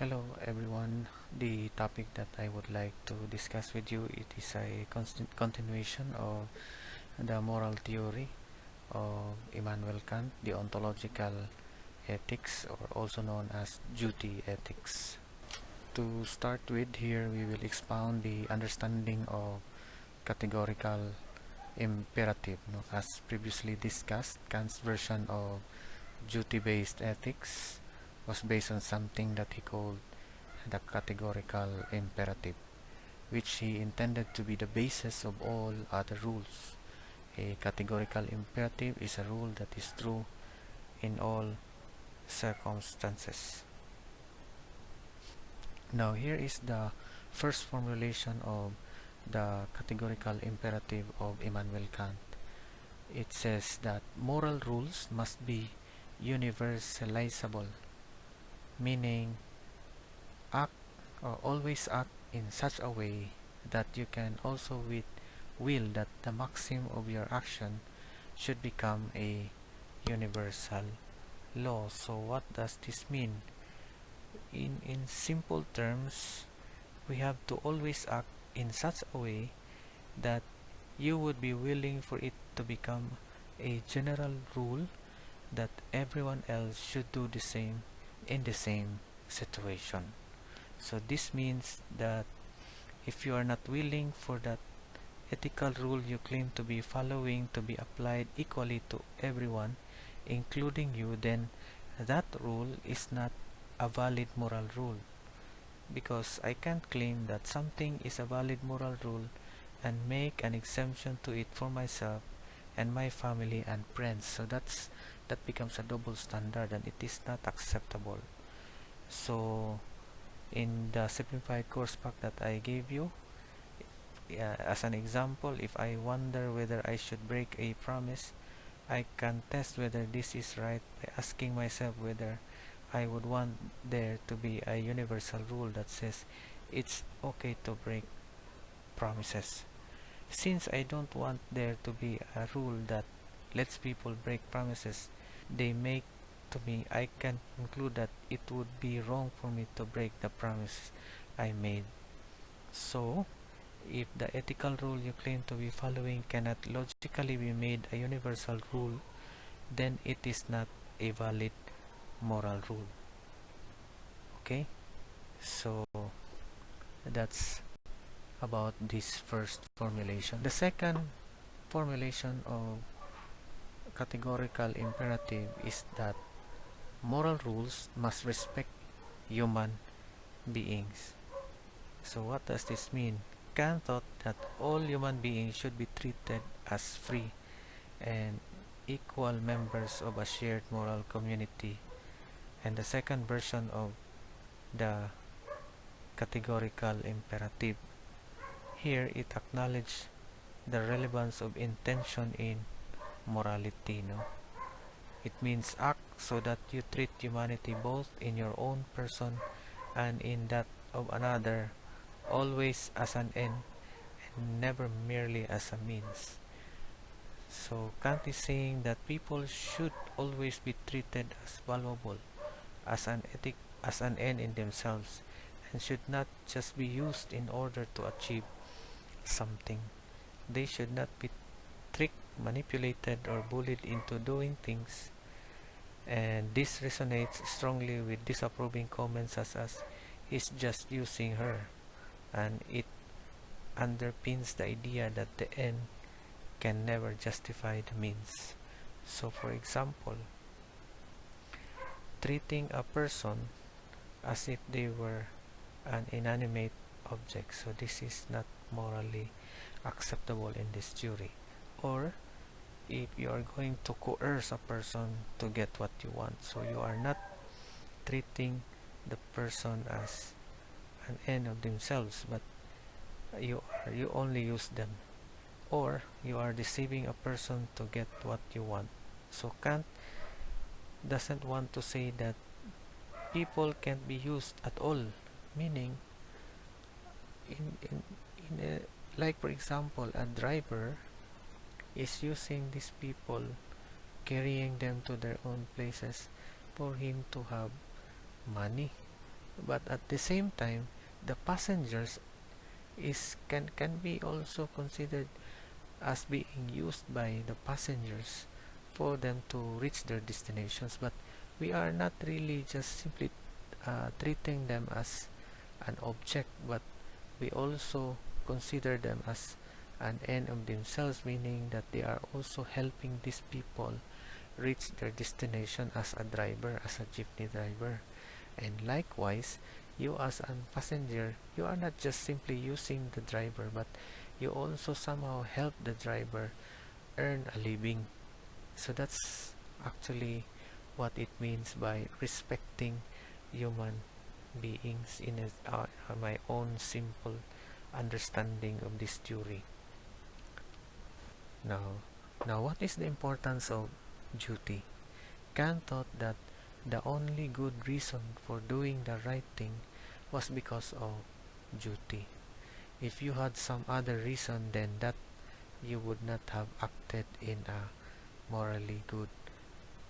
Hello everyone. The topic that I would like to discuss with you, it is a constant continuation of the moral theory of Immanuel Kant, the ontological ethics, or also known as duty ethics. To start with, here we will expound the understanding of categorical imperative. As previously discussed, Kant's version of duty-based ethics was based on something that he called the categorical imperative, which he intended to be the basis of all other rules. A categorical imperative is a rule that is true in all circumstances. Now, here is the first formulation of the categorical imperative of Immanuel Kant. It says that moral rules must be universalizable, meaning act or always act in such a way that you can also will that the maxim of your action should become a universal law. So what does this mean? In simple terms, we have to always act in such a way that you would be willing for it to become a general rule that everyone else should do the same in the same situation. So this means that if you are not willing for that ethical rule you claim to be following to be applied equally to everyone, including you, then that rule is not a valid moral rule. Because I can't claim that something is a valid moral rule and make an exemption to it for myself and my family and friends. So that becomes a double standard and it is not acceptable. So in the simplified course pack that I gave you, as an example, if I wonder whether I should break a promise, I can test whether this is right by asking myself whether I would want there to be a universal rule that says it's okay to break promises. Since I don't want there to be a rule that lets people break promises they make to me, I can conclude that it would be wrong for me to break the promise I made. So, if the ethical rule you claim to be following cannot logically be made a universal rule, then it is not a valid moral rule. Okay? So, that's about this first formulation. The second formulation of categorical imperative is that moral rules must respect human beings. So what does this mean? Kant thought that all human beings should be treated as free and equal members of a shared moral community. And the second version of the categorical imperative, here it acknowledges the relevance of intention in morality. It means act so that you treat humanity both in your own person and in that of another always as an end and never merely as a means. So Kant is saying that people should always be treated as valuable, as an end in themselves, and should not just be used in order to achieve something. They should not be tricked, manipulated, or bullied into doing things. And this resonates strongly with disapproving comments such as he's just using her, and it underpins the idea that the end can never justify the means. So for example, treating a person as if they were an inanimate object. So this is not morally acceptable in this theory. Or if you are going to coerce a person to get what you want, so you are not treating the person as an end of themselves, but you only use them, or you are deceiving a person to get what you want. So Kant doesn't want to say that people can't be used at all, meaning like for example a driver is using these people, carrying them to their own places for him to have money, But at the same time, the passengers can be also considered as being used by the passengers for them to reach their destinations, but we are not really just simply treating them as an object, but we also consider them as an end of themselves, meaning that they are also helping these people reach their destination as a driver, as a jeepney driver. And likewise, you as a passenger, you are not just simply using the driver, but you also somehow help the driver earn a living. So that's actually what it means by respecting human beings in my own simple understanding of this theory. Now, what is the importance of duty? Kant thought that the only good reason for doing the right thing was because of duty. If you had some other reason, then that you would not have acted in a morally good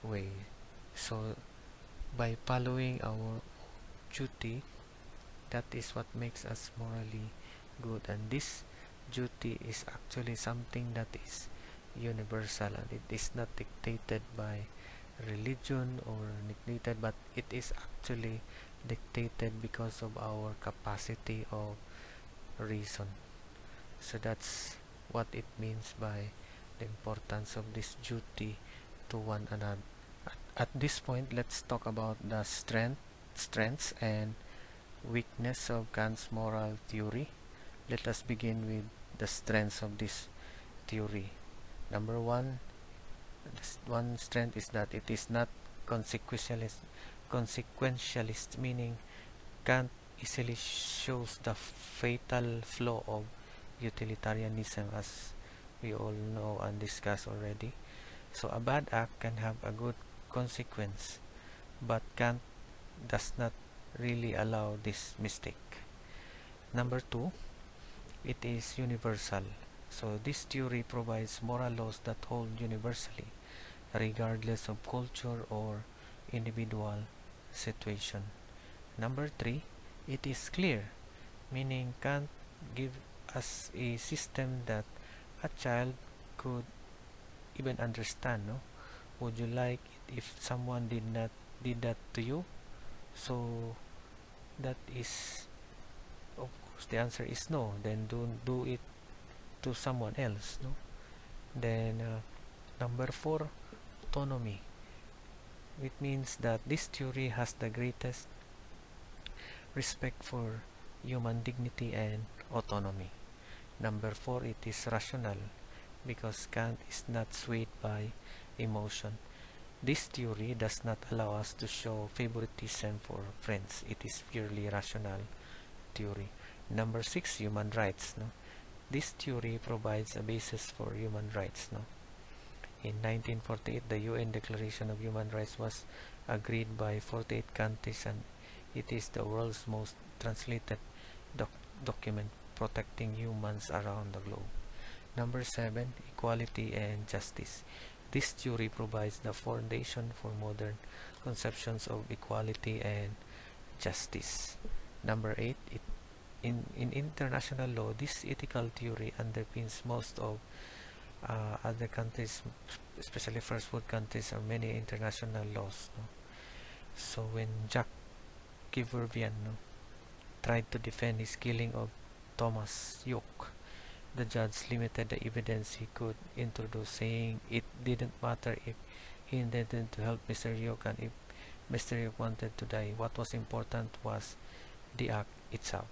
way. So by following our duty, that is what makes us morally good, and this duty is actually something that is universal, and it is not dictated by religion or dictated, but it is actually dictated because of our capacity of reason. So that's what it means by the importance of this duty to one another. At this point, let's talk about the strengths and weakness of Kant's moral theory. Let us begin with the strengths of this theory. Number one, this one strength is that it is not consequentialist, meaning Kant easily shows the fatal flaw of utilitarianism, as we all know and discussed already. So a bad act can have a good consequence, but Kant does not really allow this mistake. Number two, it is universal. So this theory provides moral laws that hold universally, regardless of culture or individual situation. Number three, it is clear, meaning Kant give us a system that a child could even understand. No, would you like it if someone did that to you? So that is, of course, the answer is no. Then don't do it to someone else. No. Then number four, autonomy. It means that this theory has the greatest respect for human dignity and autonomy. Number four, it is rational, because Kant is not swayed by emotion. This theory does not allow us to show favoritism for friends. It is purely rational theory. Number six, human rights. No? This theory provides a basis for human rights. No? In 1948, the UN Declaration of Human Rights was agreed by 48 countries, and it is the world's most translated document protecting humans around the globe. Number seven, equality and justice. This theory provides the foundation for modern conceptions of equality and justice. Number eight, in international law, this ethical theory underpins most of other countries, especially first world countries, or many international laws. No? So when Jacques Quivervian tried to defend his killing of Thomas Yoke, the judge limited the evidence he could introduce, saying it didn't matter if he intended to help Mr. Yoke and if Mr. Yoke wanted to die. What was important was the act itself.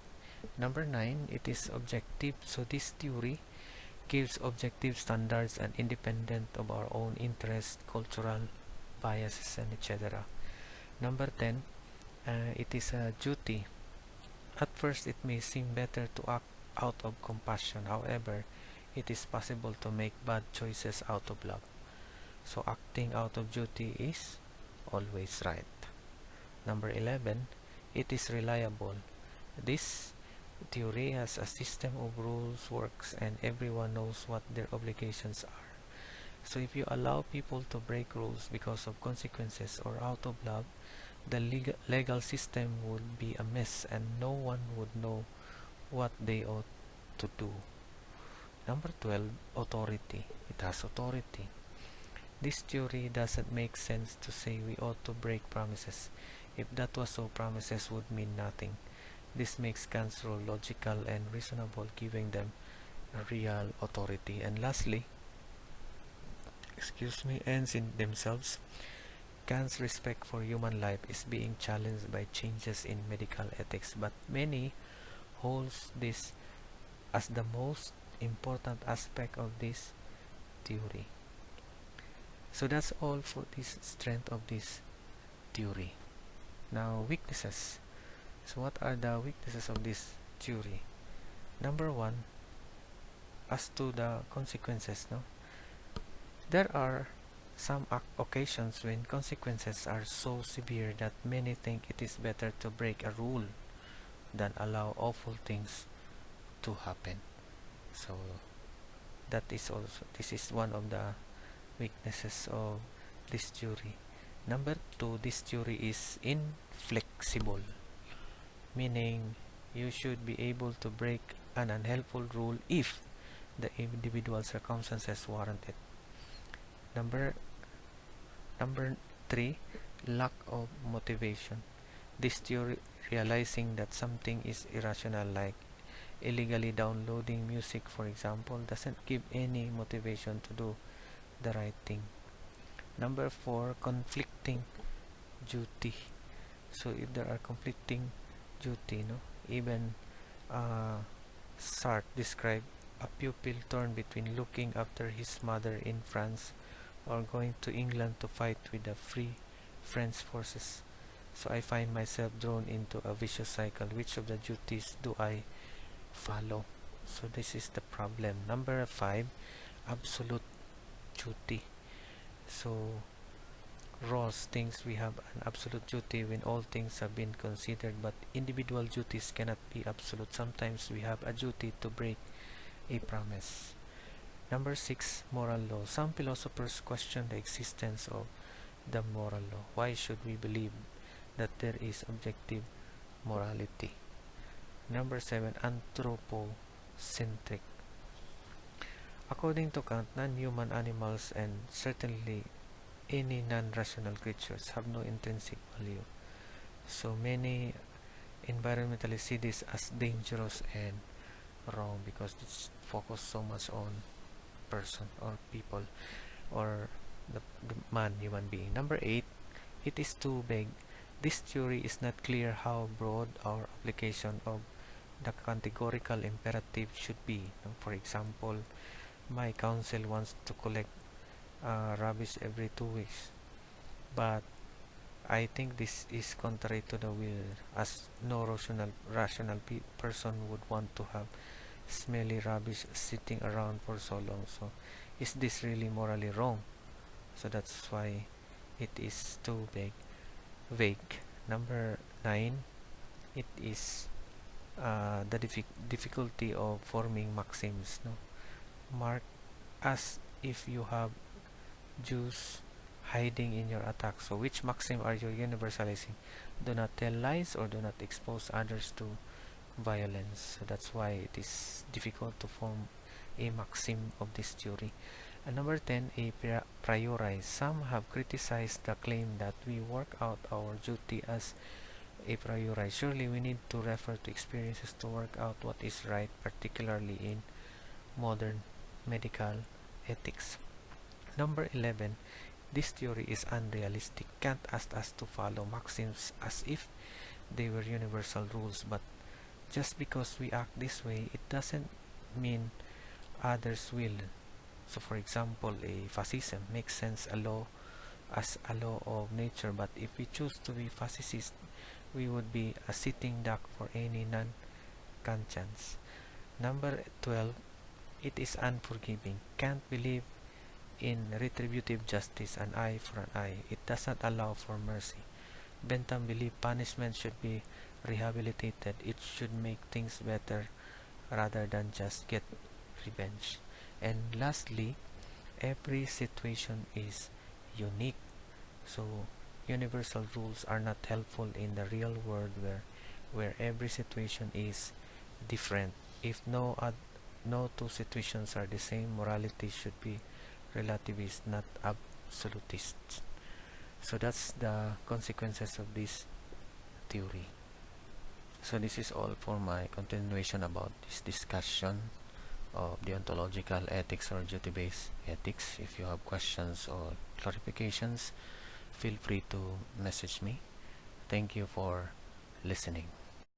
Number nine, it is objective. So this theory gives objective standards and independent of our own interests, cultural biases, and etc. Number 10, it is a duty. At first, it may seem better to act out of compassion. However, it is possible to make bad choices out of love. So acting out of duty is always right. Number 11, it is reliable. This theory has a system of rules, works, and everyone knows what their obligations are. So if you allow people to break rules because of consequences or out of love, the legal system would be a mess and no one would know what they ought to do. Number 12, authority. It has authority. This theory doesn't make sense to say we ought to break promises. If that was so, promises would mean nothing. This makes Kant's rule logical and reasonable, giving them a real authority. And lastly, ends in themselves. Kant's respect for human life is being challenged by changes in medical ethics, but many holds this as the most important aspect of this theory. So that's all for this strength of this theory. Now, weaknesses. So what are the weaknesses of this theory? Number one, as to the consequences, no? There are some occasions when consequences are so severe that many think it is better to break a rule than allow awful things to happen. So this is one of the weaknesses of this theory. Number two, this theory is inflexible, meaning you should be able to break an unhelpful rule if the individual circumstances warrant it. Number 3, lack of motivation. This theory, realizing that something is irrational, like illegally downloading music for example, doesn't give any motivation to do the right thing. Number 4, conflicting duty. So if there are conflicting duty, no, even Sartre described a pupil torn between looking after his mother in France or going to England to fight with the Free French forces. So I find myself drawn into a vicious cycle. Which of the duties do I follow? So this is the problem. Number 5, absolute duty. So Rawls thinks we have an absolute duty when all things have been considered, but individual duties cannot be absolute. Sometimes we have a duty to break a promise. Number 6, moral law. Some philosophers question the existence of the moral law. Why should we believe that there is objective morality? Number 7, anthropocentric. According to Kant, non-human animals and certainly any non-rational creatures have no intrinsic value. So many environmentalists see this as dangerous and wrong because it's focused so much on person or people or the human being. Number 8, it is too vague. This theory is not clear how broad our application of the categorical imperative should be. For example, my council wants to collect rubbish every 2 weeks, but I think this is contrary to the will, as no rational person would want to have smelly rubbish sitting around for so long. So is this really morally wrong? So that's why it is too vague. Number 9, it is the difficulty of forming maxims, no? Mark as if you have Jews hiding in your attack. So which maxim are you universalizing? Do not tell lies or do not expose others to violence. So that's why it is difficult to form a maxim of this theory. And number 10, a priori. Some have criticized the claim that we work out our duty as a priori. Surely we need to refer to experiences to work out what is right, particularly in modern medical ethics. Number 11, this theory is unrealistic. Kant asked us to follow maxims as if they were universal rules, but just because we act this way, it doesn't mean others will. So for example, a fascism makes sense as a law of nature, but if we choose to be fascist, we would be a sitting duck for any non-conscience. Number 12, it is unforgiving. Kant believed in retributive justice, an eye for an eye. It does not allow for mercy. Bentham believed punishment should be rehabilitated. It should make things better rather than just get revenge. And lastly, every situation is unique. So universal rules are not helpful in the real world where every situation is different. If no two situations are the same, morality should be relativist, not absolutist. So that's the consequences of this theory. So this is all for my continuation about this discussion of deontological ethics or duty-based ethics. If you have questions or clarifications, feel free to message me. Thank you for listening.